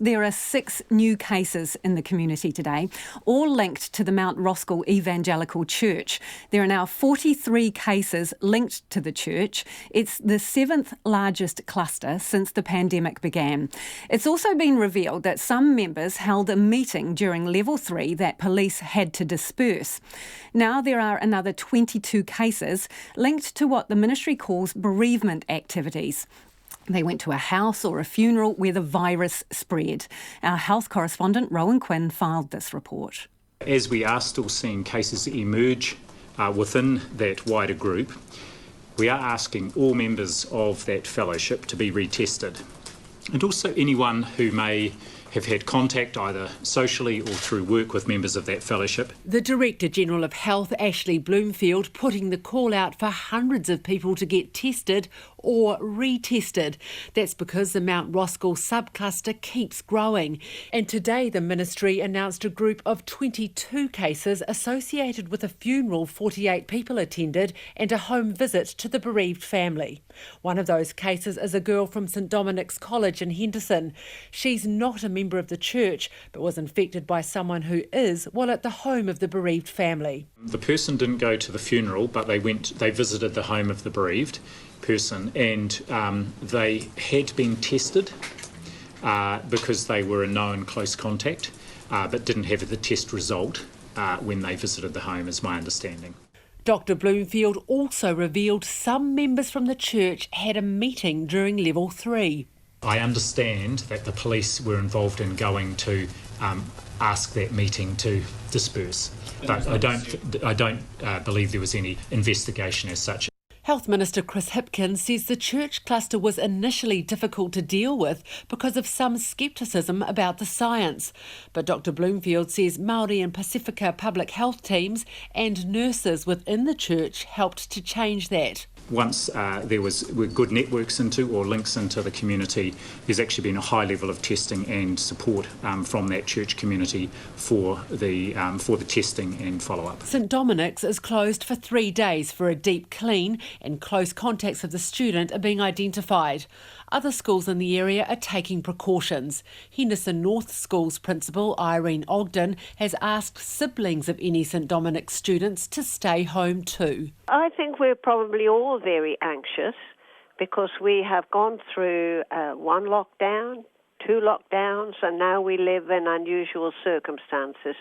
There are 6 new cases in the community today, all linked to the Mt Roskill Evangelical Church. There are now 43 cases linked to the church. It's the 7th largest cluster since the pandemic began. It's also been revealed that some members held a meeting during level 3 that police had to disperse. Now there are another 22 cases linked to what the ministry calls bereavement activities. They went to a house or a funeral where the virus spread. Our health correspondent, Rowan Quinn, filed this report. As we are still seeing cases emerge within that wider group, we are asking all members of that fellowship to be retested. And also anyone who may have had contact either socially or through work with members of that fellowship. The Director General of Health, Ashley Bloomfield, putting the call out for hundreds of people to get tested or retested. That's because the Mt Roskill subcluster keeps growing. And today the ministry announced a group of 22 cases associated with a funeral 48 people attended and a home visit to the bereaved family. One of those cases is a girl from St Dominic's College in Henderson. She's not a member of the church but was infected by someone who is while at the home of the bereaved family. The person didn't go to the funeral, but they visited the home of the bereaved person, and they had been tested because they were a known close contact, but didn't have the test result when they visited the home, is my understanding. Dr Bloomfield also revealed some members from the church had a meeting during level 3. I understand that the police were involved in going to ask that meeting to disperse, but I don't believe there was any investigation as such. Health Minister Chris Hipkins says the church cluster was initially difficult to deal with because of some scepticism about the science. But Dr Bloomfield says Māori and Pacifica public health teams and nurses within the church helped to change that. Once there were good networks into or links into the community, there's actually been a high level of testing and support from that church community for the testing and follow-up. St Dominic's is closed for 3 days for a deep clean, and close contacts of the student are being identified. Other schools in the area are taking precautions. Henderson North School's principal, Irene Ogden, has asked siblings of any St Dominic's students to stay home too. I think we're probably all very anxious because we have gone through 1 lockdown, 2 lockdowns, and now we live in unusual circumstances.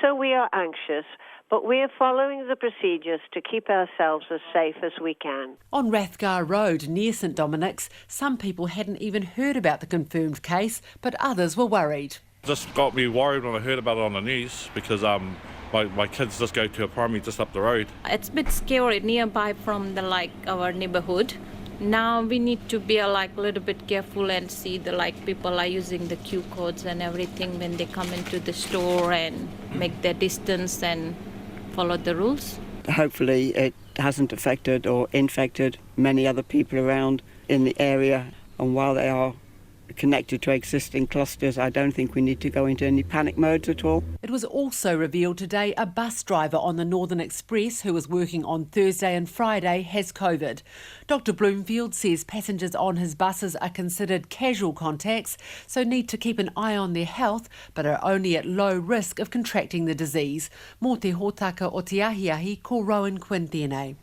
So we are anxious, but we're following the procedures to keep ourselves as safe as we can. On Rathgar Road near St Dominic's, some people hadn't even heard about the confirmed case, but others were worried. Just got me worried when I heard about it on the news because my kids just go to a primary just up the road. It's a bit scary nearby from our neighbourhood. Now we need to be a little bit careful and see people are using the Q codes and everything when they come into the store and make their distance and follow the rules. Hopefully it hasn't affected or infected many other people around in the area, and while they are connected to existing clusters, I don't think we need to go into any panic modes at all. It was also revealed today a bus driver on the Northern Express who was working on Thursday and Friday has COVID. Dr Bloomfield says passengers on his buses are considered casual contacts, so need to keep an eye on their health, but are only at low risk of contracting the disease. Mō te hōtaka o te ahiahi, ko Rowan Quinn tēnei.